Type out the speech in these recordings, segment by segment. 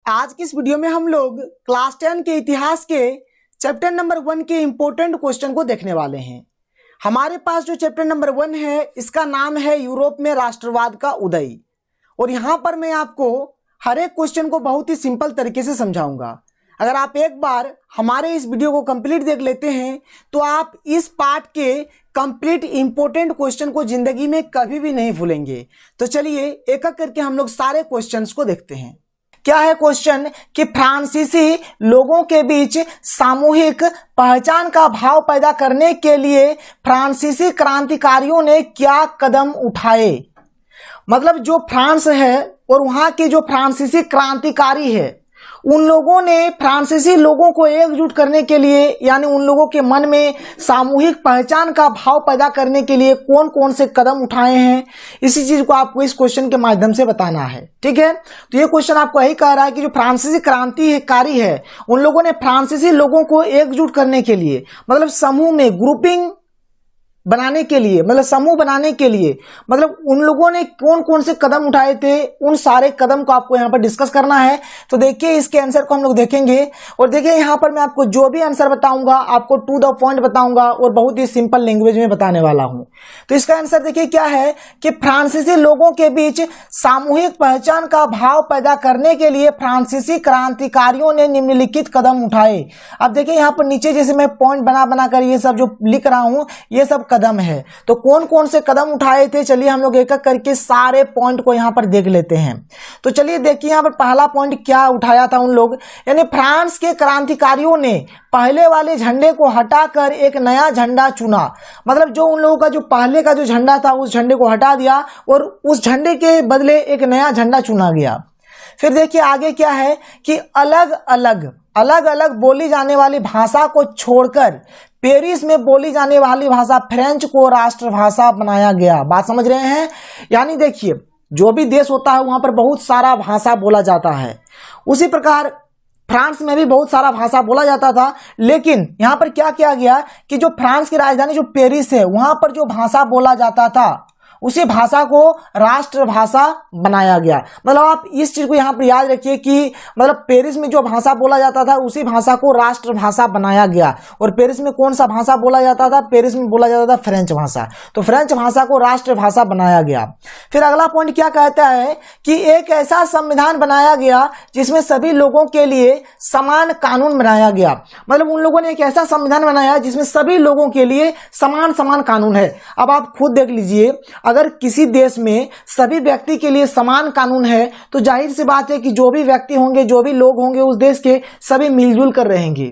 आज की इस वीडियो में हम लोग क्लास 10 के इतिहास के चैप्टर नंबर 1 के इंपॉर्टेंट क्वेश्चन को देखने वाले हैं। हमारे पास जो चैप्टर नंबर 1 है इसका नाम है यूरोप में राष्ट्रवाद का उदय। और यहाँ पर मैं आपको हर एक क्वेश्चन को बहुत ही सिंपल तरीके से समझाऊंगा। अगर आप एक बार हमारे इस वीडियो को कंप्लीट देख लेते हैं तो आप इस पार्ट के कंप्लीट इंपॉर्टेंट क्वेश्चन को जिंदगी में कभी भी नहीं भूलेंगे। तो चलिए एक एक करके हम लोग सारे क्वेश्चंस को देखते हैं। क्या है क्वेश्चन कि फ्रांसीसी लोगों के बीच सामूहिक पहचान का भाव पैदा करने के लिए फ्रांसीसी क्रांतिकारियों ने क्या कदम उठाए। मतलब जो फ्रांस है और वहां के जो फ्रांसीसी क्रांतिकारी है उन लोगों ने फ्रांसीसी लोगों को एकजुट करने के लिए यानी उन लोगों के मन में सामूहिक पहचान का भाव पैदा करने के लिए कौन कौन से कदम उठाए हैं, इसी चीज को आपको इस क्वेश्चन के माध्यम से बताना है। ठीक है, तो ये क्वेश्चन आपको यही कह रहा है कि जो फ्रांसीसी क्रांतिकारी है उन लोगों ने फ्रांसीसी लोगों को एकजुट करने के लिए मतलब समूह में ग्रुपिंग बनाने के लिए मतलब समूह बनाने के लिए मतलब उन लोगों ने कौन कौन से कदम उठाए थे, उन सारे कदम को आपको यहाँ पर डिस्कस करना है। तो देखिए इसके आंसर को हम लोग देखेंगे और देखिए यहाँ पर मैं आपको जो भी आंसर बताऊंगा आपको टू द पॉइंट बताऊंगा और बहुत ही सिंपल लैंग्वेज में बताने वाला हूँ। तो इसका आंसर देखिए क्या है कि फ्रांसीसी लोगों के बीच सामूहिक पहचान का भाव पैदा करने के लिए फ्रांसीसी क्रांतिकारियों ने निम्नलिखित कदम उठाए। अब देखिए यहाँ पर नीचे जैसे मैं पॉइंट बना बनाकर ये सब जो लिख रहा हूँ ये सब कदम है। तो कौन कौन से कदम उठाए थे चलिए हम लोग एक एक करके सारे पॉइंट को यहाँ पर देख लेते हैं। तो चलिए देखिए यहाँ पर पहला पॉइंट क्या उठाया था उन लोग, यानी फ्रांस के क्रांतिकारियों ने पहले वाले झंडे को हटाकर एक नया झंडा चुना। मतलब जो उन लोगों का जो पहले का जो झंडा था उस झंडे को हटा दिया और उस झंडे के बदले एक नया झंडा चुना गया। फिर देखिए आगे क्या है कि अलग अलग बोली जाने वाली भाषा को छोड़कर पेरिस में बोली जाने वाली भाषा फ्रेंच को राष्ट्रभाषा बनाया गया। बात समझ रहे हैं, यानी देखिए जो भी देश होता है वहां पर बहुत सारा भाषा बोला जाता है, उसी प्रकार फ्रांस में भी बहुत सारा भाषा बोला जाता था। लेकिन यहाँ पर क्या किया गया कि जो फ्रांस की राजधानी जो पेरिस है वहां पर जो भाषा बोला जाता था उसी भाषा को राष्ट्रभाषा बनाया गया। मतलब आप इस चीज को यहाँ पर याद रखिए कि मतलब पेरिस में जो भाषा बोला जाता था उसी भाषा को राष्ट्रभाषा बनाया गया। और पेरिस में कौन सा भाषा बोला जाता था, पेरिस में बोला जाता था फ्रेंच भाषा, तो फ्रेंच भाषा को राष्ट्रभाषा बनाया गया। फिर अगला पॉइंट क्या कहता है कि एक ऐसा संविधान बनाया गया जिसमें सभी लोगों के लिए समान कानून बनाया गया। मतलब उन लोगों ने एक ऐसा संविधान बनाया जिसमें सभी लोगों के लिए समान कानून है। अब आप खुद देख लीजिए, अगर किसी देश में सभी व्यक्ति के लिए समान कानून है तो जाहिर सी बात है कि जो भी व्यक्ति होंगे जो भी लोग होंगे उस देश के सभी मिलजुल कर रहेंगे।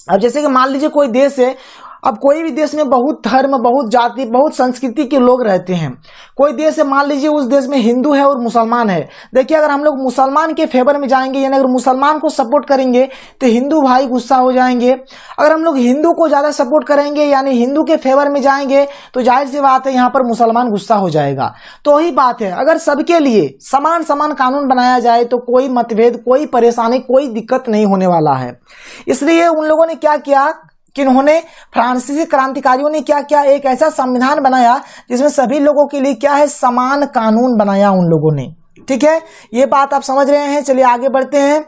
अब जैसे कि मान लीजिए कोई देश है, अब कोई भी देश में बहुत धर्म, बहुत जाति, बहुत संस्कृति के लोग रहते हैं। कोई देश है, मान लीजिए उस देश में हिंदू है और मुसलमान है। देखिए अगर हम लोग मुसलमान के फेवर में जाएंगे यानी अगर मुसलमान को सपोर्ट करेंगे तो हिंदू भाई गुस्सा हो जाएंगे। अगर हम लोग हिंदू को ज्यादा सपोर्ट करेंगे यानी हिंदू के फेवर में जाएंगे तो जाहिर सी बात है यहाँ पर मुसलमान गुस्सा हो जाएगा। तो वही बात है, अगर सबके लिए समान कानून बनाया जाए तो कोई मतभेद, कोई परेशानी, कोई दिक्कत नहीं होने वाला है। इसलिए उन लोगों ने क्या किया कि उन्होंने फ्रांसीसी क्रांतिकारियों ने क्या किया, एक ऐसा संविधान बनाया जिसमें सभी लोगों के लिए क्या है, समान कानून बनाया उन लोगों ने। ठीक है, ये बात आप समझ रहे हैं। चलिए आगे बढ़ते हैं।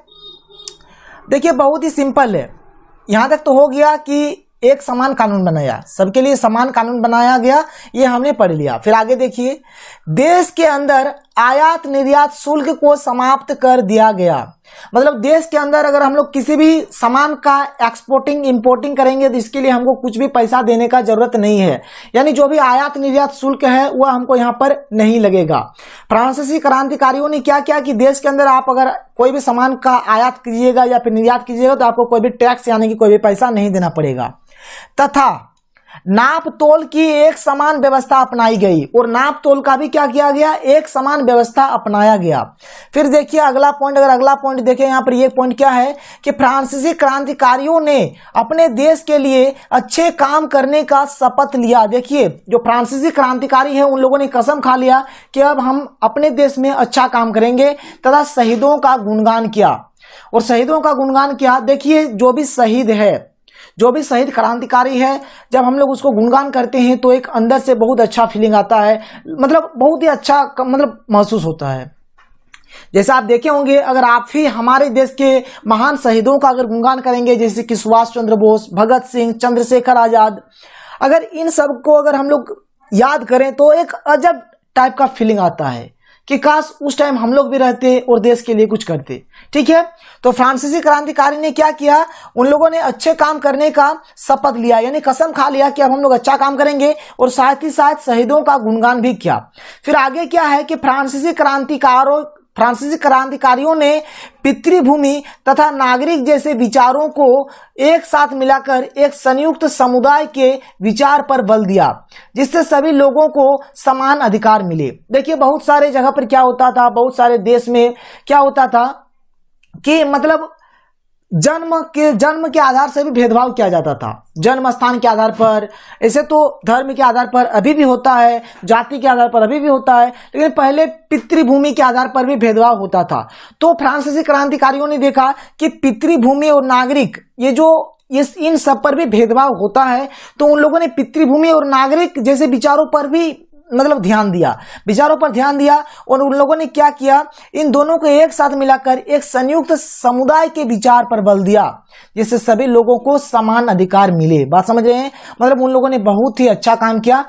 देखिए बहुत ही सिंपल है, यहां तक तो हो गया कि एक समान कानून बनाया, सबके लिए समान कानून बनाया गया, ये हमने पढ़ लिया। फिर आगे देखिए, देश के अंदर आयात निर्यात शुल्क को समाप्त कर दिया गया। मतलब देश के अंदर अगर हम लोग किसी भी सामान का एक्सपोर्टिंग इंपोर्टिंग करेंगे तो इसके लिए हमको कुछ भी पैसा देने का जरूरत नहीं है, यानी जो भी आयात निर्यात शुल्क है वह हमको यहाँ पर नहीं लगेगा। फ्रांसीसी क्रांतिकारियों ने क्या किया कि देश के अंदर आप अगर कोई भी सामान का आयात कीजिएगा या फिर निर्यात कीजिएगा तो आपको कोई भी टैक्स यानी कि कोई भी पैसा नहीं देना पड़ेगा। तथा नाप तोल की एक समान व्यवस्था अपनाई गई और नाप तोल का भी क्या किया गया, एक समान व्यवस्था अपनाया गया। फिर देखिए अगला पॉइंट, अगर अगला पॉइंट देखें यहाँ पर ये पॉइंट क्या है कि फ्रांसीसी क्रांतिकारियों ने अपने देश के लिए अच्छे काम करने का शपथ लिया। देखिए जो फ्रांसीसी क्रांतिकारी है उन लोगों ने कसम खा लिया कि अब हम अपने देश में अच्छा काम करेंगे तथा शहीदों का गुणगान किया। और शहीदों का गुणगान किया, देखिए जो भी शहीद है, जो भी शहीद क्रांतिकारी है, जब हम लोग उसको गुणगान करते हैं तो एक अंदर से बहुत अच्छा फीलिंग आता है, मतलब बहुत ही अच्छा मतलब महसूस होता है। जैसे आप देखे होंगे, अगर आप ही हमारे देश के महान शहीदों का अगर गुणगान करेंगे, जैसे कि सुभाष चंद्र बोस, भगत सिंह, चंद्रशेखर आजाद, अगर इन सब को अगर हम लोग याद करें तो एक अजब टाइप का फीलिंग आता है कि काश उस टाइम हम लोग भी रहते और देश के लिए कुछ करते। ठीक है, तो फ्रांसीसी क्रांतिकारी ने क्या किया, उन लोगों ने अच्छे काम करने का शपथ लिया, यानी कसम खा लिया कि अब हम लोग अच्छा काम करेंगे, और साथ ही साथ शहीदों का गुणगान भी किया। फिर आगे क्या है कि फ्रांसीसी क्रांतिकारियों ने पितृभूमि तथा नागरिक जैसे विचारों को एक साथ मिलाकर एक संयुक्त समुदाय के विचार पर बल दिया, जिससे सभी लोगों को समान अधिकार मिले। देखिए बहुत सारे जगह पर क्या होता था, बहुत सारे देश में क्या होता था कि मतलब जन्म के आधार से भी भेदभाव किया जाता था, जन्म स्थान के आधार पर। ऐसे तो धर्म के आधार पर अभी भी होता है, जाति के आधार पर अभी भी होता है, लेकिन पहले पितृभूमि के आधार पर भी भेदभाव होता था। तो फ्रांसीसी क्रांतिकारियों ने देखा कि पितृभूमि और नागरिक इन सब पर भी भेदभाव होता है, तो उन लोगों ने पितृभूमि और नागरिक जैसे विचारों पर भी ध्यान दिया, और उन लोगों ने क्या किया, इन दोनों को एक साथ मिलाकर एक संयुक्त समुदाय के विचार पर बल दिया, जिससे सभी लोगों को समान अधिकार मिले। बात समझ रहे हैं, मतलब उन लोगों ने बहुत ही अच्छा काम किया।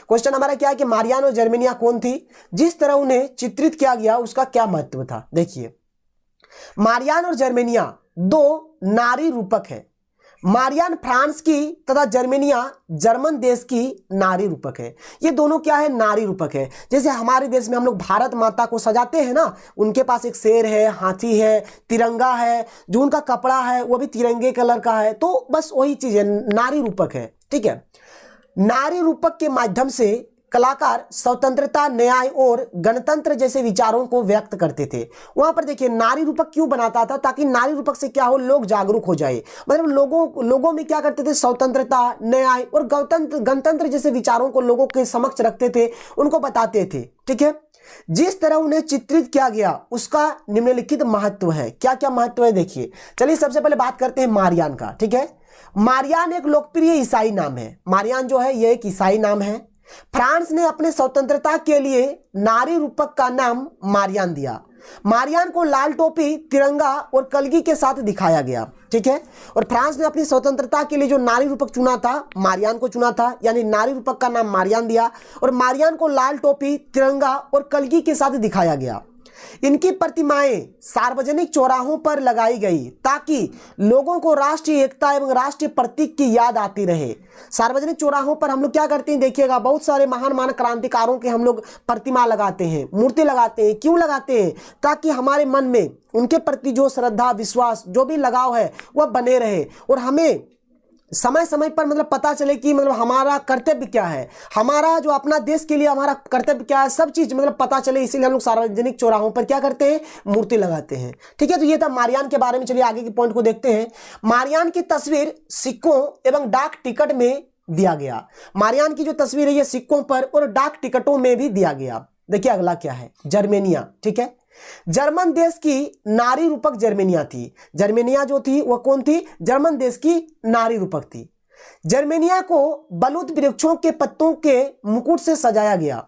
क्वेश्चन हमारा क्या है कि मारियान और जर्मेनिया कौन थी, जिस तरह उन्हें चित्रित किया गया उसका क्या महत्व था। देखिए मारियान और जर्मेनिया दो नारी रूपक है। मारियान फ्रांस की तथा जर्मेनिया जर्मन देश की नारी रूपक है। ये दोनों क्या है, नारी रूपक है। जैसे हमारे देश में हम लोग भारत माता को सजाते हैं ना, उनके पास एक शेर है, हाथी है, तिरंगा है, जो उनका कपड़ा है वो भी तिरंगे कलर का है, तो बस वही चीज है, नारी रूपक है। ठीक है, नारी रूपक के माध्यम से कलाकार स्वतंत्रता, न्याय और गणतंत्र जैसे विचारों को व्यक्त करते थे। वहां पर देखिए नारी रूपक क्यों बनाता था, ताकि नारी रूपक से क्या हो, लोग जागरूक हो जाए। मतलब लोगों में क्या करते थे, स्वतंत्रता, न्याय और गणतंत्र जैसे विचारों को लोगों के समक्ष रखते थे, उनको बताते थे। ठीक है, जिस तरह उन्हें चित्रित किया गया उसका निम्नलिखित महत्व है। क्या क्या महत्व है देखिए। चलिए सबसे पहले बात करते हैं मारियान का। ठीक है, मारियान एक लोकप्रिय ईसाई नाम है। मारियान जो है ये एक ईसाई नाम है। फ्रांस ने अपने स्वतंत्रता के लिए नारी रूपक का नाम मारियान दिया। मारियान को लाल टोपी, तिरंगा और कलगी के साथ दिखाया गया। ठीक है, और फ्रांस ने अपनी स्वतंत्रता के लिए जो नारी रूपक चुना था, मारियान को चुना था, यानी नारी रूपक का नाम मारियान दिया, और मारियान को लाल टोपी, तिरंगा और कलगी के साथ दिखाया गया। इनकी प्रतिमाएं सार्वजनिक चौराहों पर लगाई गई ताकि लोगों को राष्ट्रीय एकता एवं राष्ट्रीय प्रतीक की याद आती रहे। सार्वजनिक चौराहों पर हम लोग क्या करते हैं, देखिएगा बहुत सारे महान क्रांतिकारों के हम लोग प्रतिमा लगाते हैं, मूर्ति लगाते हैं। क्यों लगाते हैं, ताकि हमारे मन में उनके प्रति जो श्रद्धा, विश्वास, जो भी लगाव है वह बने रहे, और हमें समय समय पर पता चले कि हमारा कर्तव्य क्या है, हमारा जो अपना देश के लिए हमारा कर्तव्य क्या है, सब चीज पता चले। इसीलिए हम लोग सार्वजनिक चौराहों पर क्या करते हैं, मूर्ति लगाते हैं। ठीक है, तो ये था मारियान के बारे में। चलिए आगे के पॉइंट को देखते हैं। मारियान की तस्वीर सिक्कों एवं डाक टिकट में दिया गया। मारियान की जो तस्वीर है ये सिक्कों पर और डाक टिकटों में भी दिया गया। देखिए अगला क्या है, जर्मेनिया। ठीक है, जर्मन देश की नारी रूपक जर्मेनिया थी। जर्मेनिया जो थी वह कौन थी, जर्मन देश की नारी रूपक थी। जर्मेनिया को बलूत वृक्षों के पत्तों के मुकुट से सजाया गया,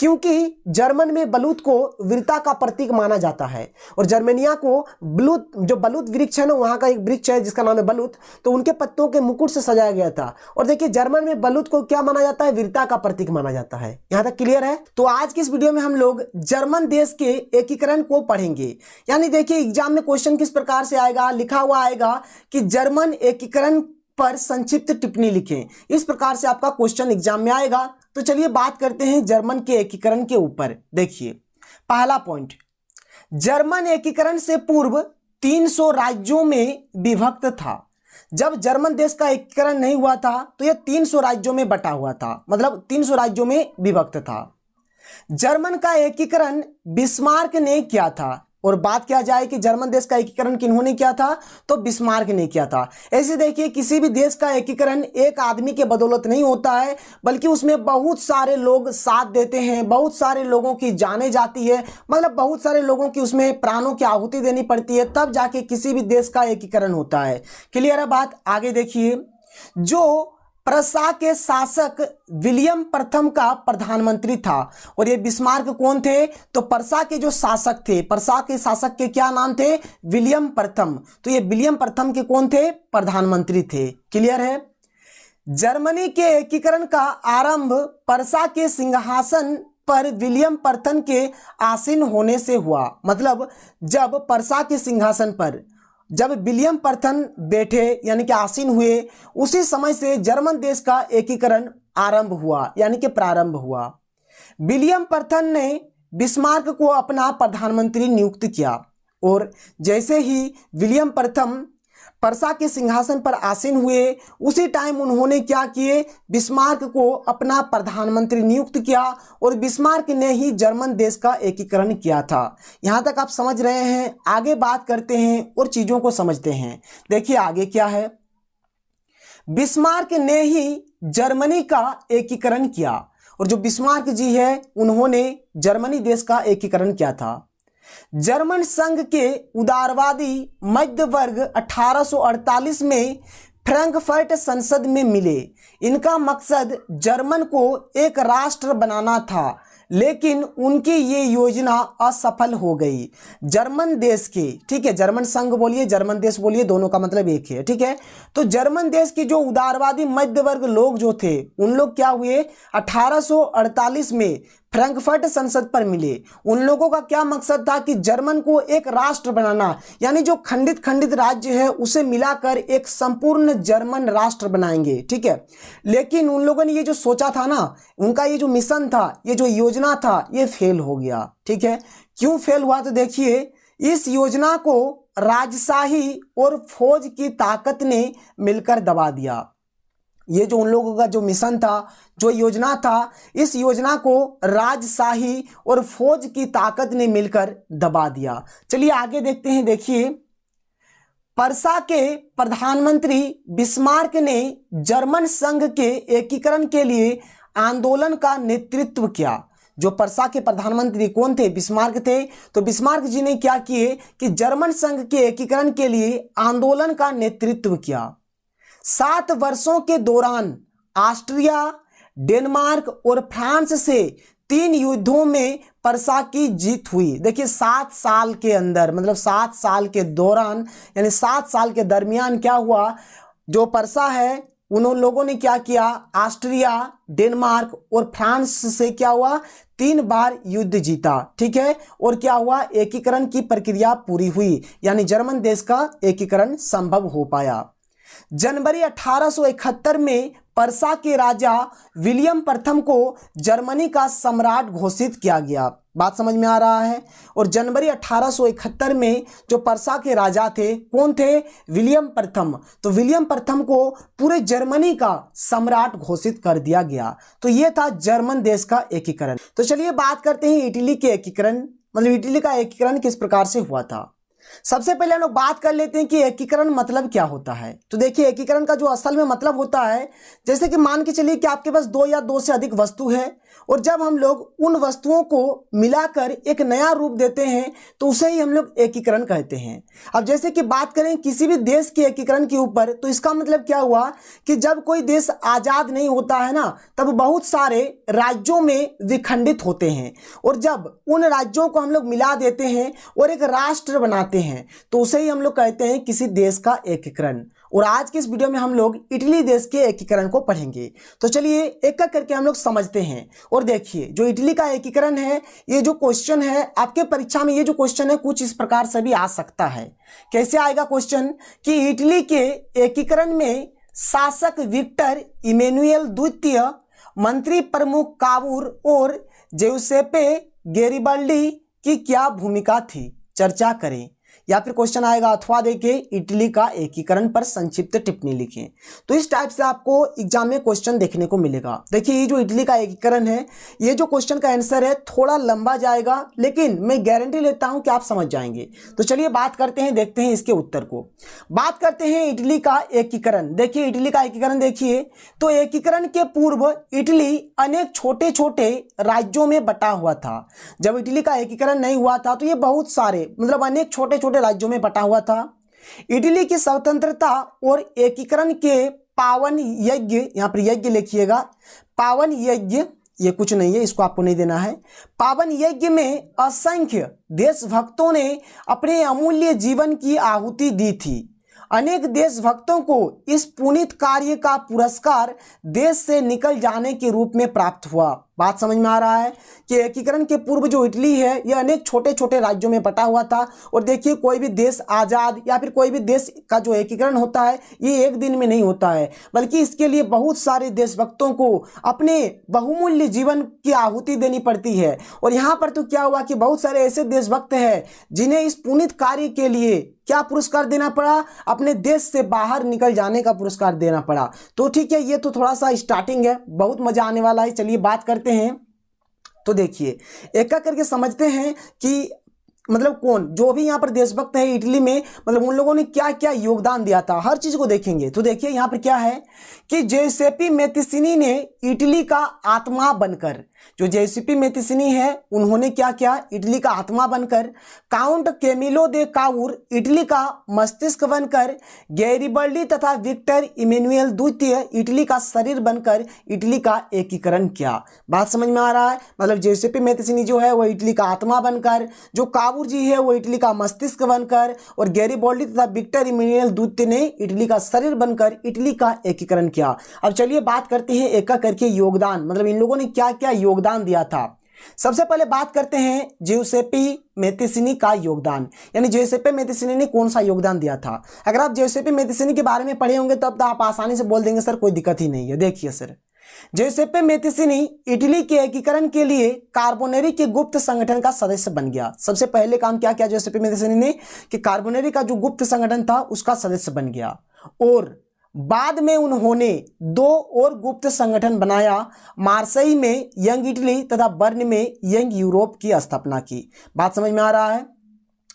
क्योंकि जर्मन में बलूत को वीरता का प्रतीक माना जाता है। और जर्मेनिया को बलूत वृक्ष है ना, वहां का एक वृक्ष है जिसका नाम है बलूत, तो उनके पत्तों के मुकुट से सजाया गया था। और देखिए जर्मन में बलूत को क्या माना जाता है, वीरता का प्रतीक माना जाता है। यहां तक क्लियर है। तो आज की इस वीडियो में हम लोग जर्मन देश के एकीकरण को पढ़ेंगे। यानी देखिए एग्जाम में क्वेश्चन किस प्रकार से आएगा, लिखा हुआ आएगा कि जर्मन एकीकरण पर संक्षिप्त टिप्पणी लिखें। इस प्रकार से आपका क्वेश्चन एग्जाम में आएगा। तो चलिए बात करते हैं जर्मन के एकीकरण के ऊपर। देखिए पहला पॉइंट, जर्मन एकीकरण से पूर्व 300 राज्यों में विभक्त था। जब जर्मन देश का एकीकरण नहीं हुआ था तो यह 300 राज्यों में बटा हुआ था, मतलब 300 राज्यों में विभक्त था। जर्मन का एकीकरण बिस्मार्क ने किया था। और बात किया जाए कि जर्मन देश का एकीकरण किन्होंने किया था, तो बिस्मार्क ने किया था। ऐसे देखिए किसी भी देश का एकीकरण एक आदमी के बदौलत नहीं होता है, बल्कि उसमें बहुत सारे लोग साथ देते हैं, बहुत सारे लोगों की जाने जाती है, बहुत सारे लोगों की उसमें प्राणों की आहुति देनी पड़ती है, तब जाके किसी भी देश का एकीकरण होता है। क्लियर है बात। आगे देखिए, जो प्रसा के शासक विलियम प्रथम का प्रधानमंत्री था। और ये बिस्मार्क कौन थे? तो प्रसा के जो शासक थे, प्रसा के शासक के क्या नाम थे? विलियम प्रथम। तो ये विलियम प्रथम के कौन थे? प्रधानमंत्री थे। क्लियर है? जर्मनी के एकीकरण का आरंभ प्रसा के सिंहासन पर विलियम प्रथम के आसीन होने से हुआ। मतलब जब प्रसा के सिंहासन पर जब विलियम प्रथम बैठे यानी कि आसीन हुए, उसी समय से जर्मन देश का एकीकरण आरंभ हुआ यानी कि प्रारंभ हुआ। विलियम प्रथम ने बिस्मार्क को अपना प्रधानमंत्री नियुक्त किया और जैसे ही विलियम प्रथम प्रसा के सिंहासन पर आसीन हुए, उसी टाइम उन्होंने क्या किए? बिस्मार्क को अपना प्रधानमंत्री नियुक्त किया और बिस्मार्क ने ही जर्मन देश का एकीकरण किया था। यहां तक आप समझ रहे हैं। आगे बात करते हैं और चीजों को समझते हैं। देखिए आगे क्या है। बिस्मार्क ने ही जर्मनी का एकीकरण किया और जो बिस्मार्क जी है उन्होंने जर्मनी देश का एकीकरण किया था। जर्मन संघ के उदारवादी मध्य वर्ग 1848 में फ्रैंकफर्ट संसद में मिले। इनका मकसद जर्मन को एक राष्ट्र बनाना था, लेकिन उनकी ये योजना असफल हो गई। जर्मन देश के, ठीक है, जर्मन संघ बोलिए, जर्मन देश बोलिए, दोनों का मतलब एक है, ठीक है। तो जर्मन देश के जो उदारवादी मध्य वर्ग लोग जो थे, उन लोग क्या हुए? 1848 में फ्रैंकफर्ट संसद पर मिले। उन लोगों का क्या मकसद था कि जर्मन को एक राष्ट्र बनाना, यानी जो खंडित खंडित राज्य है उसे मिलाकर एक संपूर्ण जर्मन राष्ट्र बनाएंगे, ठीक है। लेकिन उन लोगों ने ये जो सोचा था ना, उनका ये जो मिशन था, ये जो योजना था, ये फेल हो गया, ठीक है। क्यों फेल हुआ? तो देखिए, इस योजना को राजशाही और फौज की ताकत ने मिलकर दबा दिया। ये जो उन लोगों का जो मिशन था, जो योजना था, इस योजना को राजशाही और फौज की ताकत ने मिलकर दबा दिया। चलिए आगे देखते हैं। देखिए, प्रसा के प्रधानमंत्री बिस्मार्क ने जर्मन संघ के एकीकरण के लिए आंदोलन का नेतृत्व किया। जो प्रसा के प्रधानमंत्री कौन थे? बिस्मार्क थे। तो बिस्मार्क जी ने क्या किए कि जर्मन संघ के एकीकरण के लिए आंदोलन का नेतृत्व किया। 7 वर्षों के दौरान ऑस्ट्रिया, डेनमार्क और फ्रांस से 3 युद्धों में प्रसा की जीत हुई। देखिए 7 साल के अंदर, मतलब 7 साल के दौरान, यानी 7 साल के दरमियान क्या हुआ? जो प्रसा है उन लोगों ने क्या किया? ऑस्ट्रिया, डेनमार्क और फ्रांस से क्या हुआ? 3 बार युद्ध जीता, ठीक है। और क्या हुआ? एकीकरण की प्रक्रिया पूरी हुई, यानी जर्मन देश का एकीकरण संभव हो पाया। जनवरी 1871 में प्रसा के राजा विलियम प्रथम को जर्मनी का सम्राट घोषित किया गया। बात समझ में आ रहा है? और जनवरी 1871 में जो प्रसा के राजा थे, कौन थे? विलियम प्रथम। तो विलियम प्रथम को पूरे जर्मनी का सम्राट घोषित कर दिया गया। तो यह था जर्मन देश का एकीकरण। तो चलिए बात करते हैं इटली के एकीकरण, मतलब इटली का एकीकरण किस प्रकार से हुआ था। सबसे पहले हम लोग बात कर लेते हैं कि एकीकरण मतलब क्या होता है। तो देखिए, एकीकरण का जो असल में मतलब होता है, जैसे कि मान के चलिए कि आपके पास 2 या 2 से अधिक वस्तु है और जब हम लोग उन वस्तुओं को मिलाकर एक नया रूप देते हैं तो उसे ही हम लोग एकीकरण कहते हैं। अब जैसे कि बात करें किसी भी देश के एकीकरण के ऊपर, तो इसका मतलब क्या हुआ कि जब कोई देश आजाद नहीं होता है ना, तब बहुत सारे राज्यों में विखंडित होते हैं और जब उन राज्यों को हम लोग मिला देते हैं और एक राष्ट्र बनाते हैं तो उसे ही हम लोग कहते हैं किसी देश का एकीकरण। और आज के इस वीडियो में हम लोग इटली देश के एकीकरण को पढ़ेंगे। तो चलिए एक एक करके हम लोग समझते हैं। और देखिए, जो इटली का एकीकरण है, ये जो क्वेश्चन है आपके परीक्षा में, ये जो क्वेश्चन है कुछ इस प्रकार से भी आ सकता है। कैसे आएगा क्वेश्चन कि इटली के एकीकरण में शासक विक्टर इमैनुएल द्वितीय, मंत्री प्रमुख काबूर और ज्यूसेप्पे गैरिबाल्डी की क्या भूमिका थी, चर्चा करें। या फिर क्वेश्चन आएगा अथवा देखिए इटली का एकीकरण पर संक्षिप्त टिप्पणी लिखें। तो इस टाइप से आपको एग्जाम में क्वेश्चन देखने को मिलेगा। देखिए, ये जो इटली का एकीकरण है, ये जो क्वेश्चन का आंसर है थोड़ा लंबा जाएगा, लेकिन मैं गारंटी लेता हूं कि आप समझ जाएंगे। तो चलिए बात करते हैं, देखते हैं इसके उत्तर को। बात करते हैं इटली का एकीकरण। देखिए इटली का एकीकरण देखिए, तो एकीकरण के पूर्व इटली अनेक छोटे छोटे राज्यों में बटा हुआ था। जब इटली का एकीकरण नहीं हुआ था तो ये बहुत सारे, मतलब अनेक छोटे छोटे राज्यों में बटा हुआ था। इटली की स्वतंत्रता और एकीकरण के पावन यज्ञ, यहाँ पर यज्ञ लिखिएगा, पावन यज्ञ, ये कुछ नहीं है, इसको आपको नहीं देना है। पावन यज्ञ में असंख्य देशभक्तों ने अपने अमूल्य जीवन की आहुति दी थी। अनेक देशभक्तों को इस पुनीत कार्य का पुरस्कार देश से निकल जाने के रूप में प्राप्त हुआ। बात समझ में आ रहा है कि एकीकरण के पूर्व जो इटली है यह अनेक छोटे छोटे राज्यों में बटा हुआ था। और देखिए, कोई भी देश आज़ाद या फिर कोई भी देश का जो एकीकरण होता है ये एक दिन में नहीं होता है, बल्कि इसके लिए बहुत सारे देशभक्तों को अपने बहुमूल्य जीवन की आहुति देनी पड़ती है। और यहाँ पर तो क्या हुआ कि बहुत सारे ऐसे देशभक्त हैं जिन्हें इस पुनीत कार्य के लिए क्या पुरस्कार देना पड़ा, अपने देश से बाहर निकल जाने का पुरस्कार देना पड़ा। तो ठीक है, ये तो थोड़ा सा स्टार्टिंग है, बहुत मजा आने वाला है। चलिए बात करते हैं। तो देखिए, एक एक करके समझते हैं कि मतलब कौन जो भी यहाँ पर देशभक्त है इटली में, मतलब उन लोगों ने क्या क्या योगदान दिया था, हर चीज को देखेंगे। तो देखिए यहाँ पर क्या है कि जोसेपी मेत्तिसिनी ने इटली का आत्मा बनकर, जो जोसेपी मेत्तिसिनी है उन्होंने क्या किया, इटली का आत्मा बनकर, count Camillo de Cavour Italy का मस्तिष्क बनकर, गैरिबल्डी तथा विक्टर इमैनुएल द्वितीय इटली का शरीर बनकर इटली का एकीकरण किया। बात समझ में आ रहा है, मतलब जोसेपी मेत्तिसिनी जो है वो इटली का आत्मा बनकर, जो काउर जी है वो इटली का मस्तिष्क बनकर, और गैरिबल्डी तथा विक्टर इमैनुएल द्वितीय ने इटली का शरीर बनकर इटली का एकीकरण किया। अब चलिए बात करते हैं एक एक करके योगदान, मतलब इन लोगों ने क्या क्या योगदान दिया था। सबसे पहले बात करते हैं जोसेपी मेत्तिसिनी का योगदान, यानी जोसेपी मेत्तिसिनी ने कौन सा योगदान दिया था। अगर आप जोसेपी मेत्तिसिनी के बारे में पढ़े होंगे तब तो आप आसानी से बोल देंगे सर कोई दिक्कत ही नहीं है। देखिए सर, जोसेपी मेत्तिसिनी इटली के एकीकरण के लिए कार्बोनेरी के गुप्त संगठन का सदस्य बन गया। सबसे पहले काम क्या किया जोसेपी मेत्तिसिनी ने कि कार्बोनेरी का जो गुप्त संगठन था उसका सदस्य बन गया, और बाद में उन्होंने 2 और गुप्त संगठन बनाया, मार्सेई में यंग इटली तथा बर्न में यंग यूरोप की स्थापना की। बात समझ में आ रहा है।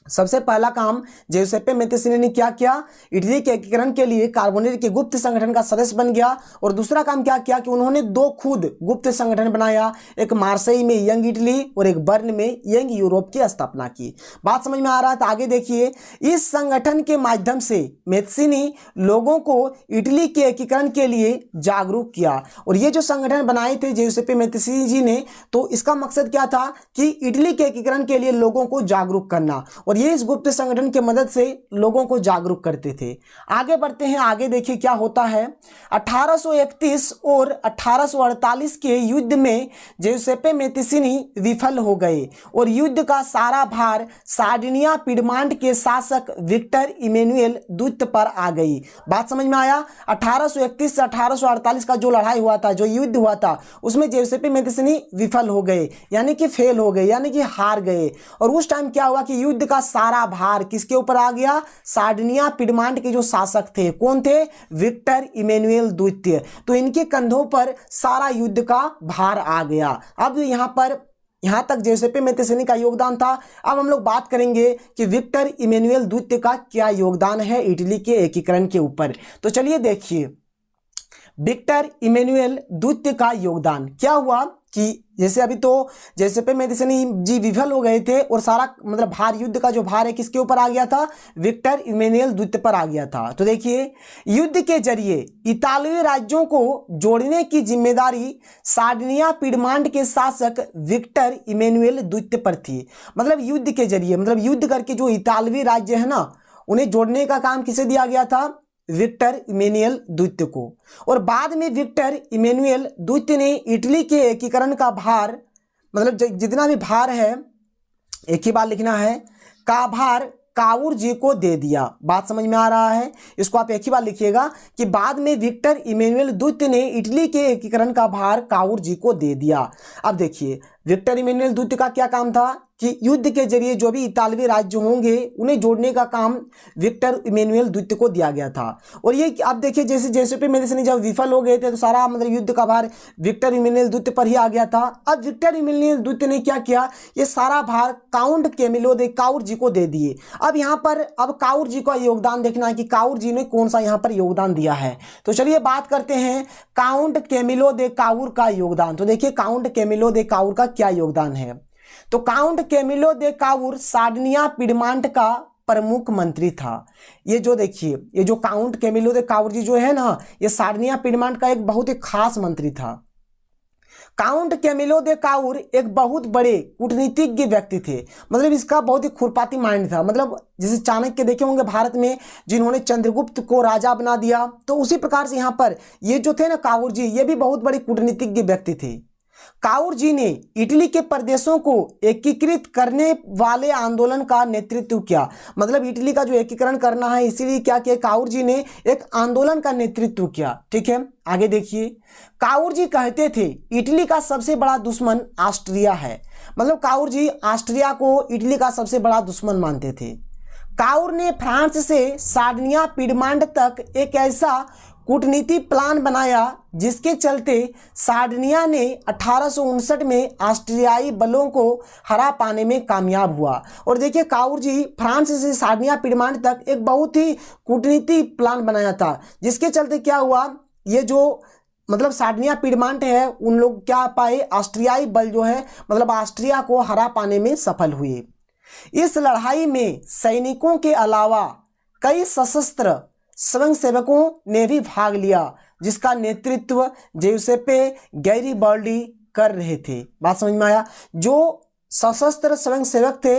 सबसे पहला काम जोसेपी मेत्तिसिनी ने क्या किया, इटली के एकीकरण के लिए कार्बोनेरी के गुप्त संगठन का सदस्य बन गया, और दूसरा काम क्या किया कि उन्होंने 2 खुद गुप्त संगठन बनाया, एक मार्सेई में यंग इटली और एक बर्न में यंग यूरोप की स्थापना की। बात समझ में आ रहा है। तो आगे देखिए, इस संगठन के माध्यम से मेत्तिसिनी लोगों को इटली के एकीकरण के लिए जागरूक किया। और ये जो संगठन बनाए थे जोसेपी मेत्तिसिनी जी ने, तो इसका मकसद क्या था कि इटली के एकीकरण के लिए लोगों को जागरूक करना, और ये इस गुप्त संगठन की मदद से लोगों को जागरूक करते थे। आगे बढ़ते हैं, आगे देखिए क्या होता है। 1831 और 1848 के युद्ध में जोसेपी मेत्तिसिनी विफल हो गए और युद्ध का सारा भार सार्डिनिया पिडमांट के शासक विक्टर इमैनुएल द्वितीय पर आ गई। बात समझ में आया। 1831 से 1848 का जो लड़ाई हुआ था, जो युद्ध हुआ था, उसमें जोसेपी मेत्तिसिनी विफल हो गए, यानी कि फेल हो गए, यानी कि हार गए। और उस टाइम क्या हुआ कि युद्ध का सारा भार किसके ऊपर आ गया, सार्डिनिया पिडमांट के जो शासक थे, कौन थे, विक्टर इमैनुएल द्वितीय। तो इनके कंधों पर सारा युद्ध का भार आ गया। अब यहां तक जोसेपी मेत्तिसिनी का योगदान था। अब हम लोग बात करेंगे कि विक्टर इमैनुएल द्वितीय का क्या योगदान है इटली के एकीकरण के ऊपर। तो चलिए देखिए, विक्टर इमैनुएल द्वितीय का योगदान क्या हुआ कि जैसे अभी तो जोसेपी मेत्तिसिनी जी विफल हो गए थे और सारा मतलब भार, युद्ध का जो भार है किसके ऊपर आ गया था, विक्टर इमैनुएल द्वितीय पर आ गया था। तो देखिए, युद्ध के जरिए इतालवी राज्यों को जोड़ने की जिम्मेदारी सार्डिनिया पिडमांट के शासक विक्टर इमैनुएल द्वितीय पर थी। मतलब युद्ध के जरिए, मतलब युद्ध करके जो इतालवी राज्य है ना, उन्हें जोड़ने का काम किसे दिया गया था, विक्टर इमैनुएल द्वितीय को। और बाद में विक्टर इमैनुएल द्वितीय ने इटली के एकीकरण का भार, मतलब जितना भी भार है, एक ही बार लिखना है, का भार काउर जी को दे दिया। बात समझ में आ रहा है। इसको आप एक ही बार लिखिएगा कि बाद में विक्टर इमैनुएल द्वितीय ने इटली के एकीकरण का भार काउर जी को दे दिया। अब देखिए, विक्टर इमैनुएल द्वितीय का क्या काम था कि युद्ध के जरिए जो भी इतालवी राज्य होंगे उन्हें जोड़ने का काम विक्टर इमैनुएल द्वितीय को दिया गया था। और ये अब देखिए, जैसे जोसेपी मेत्तिसिनी जब विफल हो गए थे तो सारा मतलब युद्ध का भार विक्टर इमैनुएल द्वितीय पर ही आ गया था। अब विक्टर इमैनुएल द्वितीय ने क्या किया, ये सारा भार काउंट कैमिलो दे काउर जी को दे दिए। अब यहाँ पर अब काउर जी का योगदान देखना है कि काउर जी ने कौन सा यहाँ पर योगदान दिया है। तो चलिए बात करते हैं काउंट कैमिलो दे काउर का योगदान। तो देखिए, काउंट कैमिलो दे काउर का क्या योगदान है। तो count Camillo de Cavour Sardinia Piedmont का प्रमुख मंत्री था। ये जो देखिए, ये जो काउंट कैमिलो दे काउर जो है ना, ये सार्डिनिया पिडमांट का एक बहुत ही खास मंत्री था। काउंट कैमिलो दे काउर एक बहुत बड़े कूटनीतिज्ञ व्यक्ति थे, मतलब इसका बहुत ही खुरपाती माइंड था। मतलब जैसे चाणक्य देखे होंगे भारत में, जिन्होंने चंद्रगुप्त को राजा बना दिया, तो उसी प्रकार से यहाँ पर ये जो थे ना काउर जी, ये भी बहुत बड़े कूटनीतिज्ञ व्यक्ति थे। काउर जी ने इटली के प्रदेशों को एकीकृत करने वाले आंदोलन का नेतृत्व किया। मतलब इटली का जो एकीकरण करना है, इसीलिए क्या किया, काउर जी ने एक आंदोलन का नेतृत्व किया। ठीक है, आगे देखिए। काउर जी कहते थे इटली का सबसे बड़ा दुश्मन ऑस्ट्रिया है। मतलब काउर जी ऑस्ट्रिया को इटली का सबसे बड़ा दुश्मन मानते थे। काउर ने फ्रांस से सार्डिनिया पिडमांट तक एक ऐसा कूटनीति प्लान बनाया जिसके चलते सार्डिनिया ने 1859 में ऑस्ट्रियाई बलों को हरा पाने में कामयाब हुआ। और देखिए काउर जी फ्रांस से सार्डिनिया पिडमांट तक एक बहुत ही कूटनीति प्लान बनाया था, जिसके चलते क्या हुआ, ये जो मतलब सार्डिनिया पिडमांट है, उन लोग क्या पाए, ऑस्ट्रियाई बल जो है मतलब ऑस्ट्रिया को हरा पाने में सफल हुए। इस लड़ाई में सैनिकों के अलावा कई सशस्त्र स्वयंसेवकों ने भी भाग लिया, जिसका नेतृत्व ज्यूसेप्पे गैरिबाल्डी कर रहे थे। बात समझ में आया? जो सशस्त्र स्वयंसेवक थे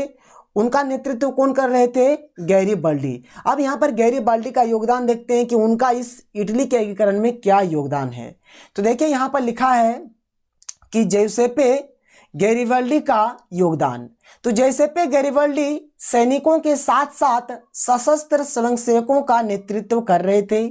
उनका नेतृत्व कौन कर रहे थे? गैरिबाल्डी। अब यहाँ पर गैरिबाल्डी का योगदान देखते हैं कि उनका इस इटली के एकीकरण में क्या योगदान है। तो देखिए यहाँ पर लिखा है कि ज्यूसेप्पे गैरिबाल्डी का योगदान। तो ज्यूसेप्पे गैरिबाल्डी सैनिकों के साथ साथ सशस्त्र स्वयंसेवकों का नेतृत्व कर रहे थे।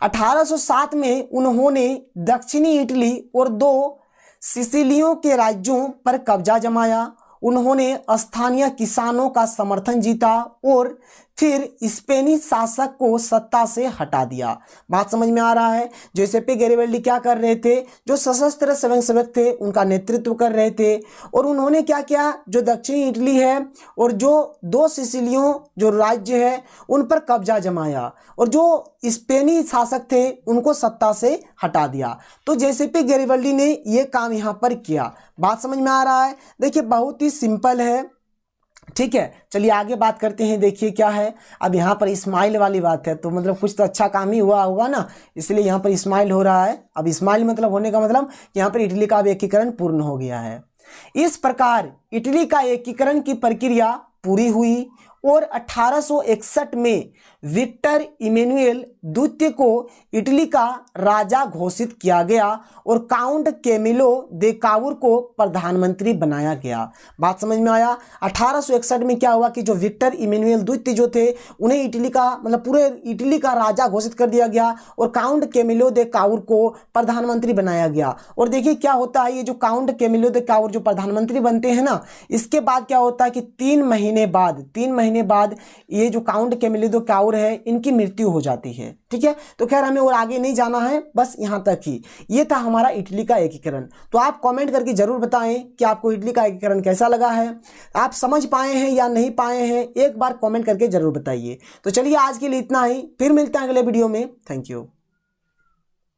1807 में उन्होंने दक्षिणी इटली और 2 सिसिलियों के राज्यों पर कब्जा जमाया। उन्होंने स्थानीय किसानों का समर्थन जीता और फिर स्पेनी शासक को सत्ता से हटा दिया। बात समझ में आ रहा है? ज्यूसेप्पे गैरिबाल्डी क्या कर रहे थे? जो सशस्त्र स्वयंसेवक थे उनका नेतृत्व कर रहे थे, और उन्होंने क्या किया, जो दक्षिणी इटली है और जो 2 सिसिलियों जो राज्य है उन पर कब्जा जमाया, और जो स्पेनी शासक थे उनको सत्ता से हटा दिया। तो ज्यूसेप्पे गैरिबाल्डी ने ये काम यहाँ पर किया। बात समझ में आ रहा है? देखिए बहुत ही सिंपल है। ठीक है, चलिए आगे बात करते हैं। देखिए क्या है, अब यहाँ पर इस्माइल वाली बात है, तो मतलब कुछ तो अच्छा काम ही हुआ होगा ना, इसलिए यहाँ पर इस्माइल हो रहा है। अब इस्माइल मतलब होने का मतलब यहाँ पर इटली का एकीकरण पूर्ण हो गया है। इस प्रकार इटली का एकीकरण की प्रक्रिया पूरी हुई और 1861 में विक्टर इमैनुएल द्वितीय को इटली का राजा घोषित किया गया और काउंट कैमिलो दे काउर को प्रधानमंत्री बनाया गया। बात समझ में आया? 1861 में क्या हुआ कि जो विक्टर इमैनुएल द्वितीय जो थे उन्हें इटली का मतलब पूरे इटली का राजा घोषित कर दिया गया और काउंट कैमिलो दे काउर को प्रधानमंत्री बनाया गया। और देखिए क्या होता है, ये जो काउंट कैमिलो दे काउर जो प्रधानमंत्री बनते हैं ना, इसके बाद क्या होता है कि 3 महीने बाद ये जो काउंट कैमिलो दे काउर है इनकी मृत्यु हो जाती है। ठीक है, तो खैर हमें और आगे नहीं जाना है, बस यहाँ तक ही। ये था हमारा इटली का एकीकरण। तो आप कमेंट करके जरूर बताएं कि आपको इटली का एकीकरण कैसा लगा है, आप समझ पाए हैं या नहीं पाए हैं, एक बार कमेंट करके जरूर बताइए। तो चलिए आज के लिए इतना ही, फिर मिलते हैं अगले वीडियो में। Thank you.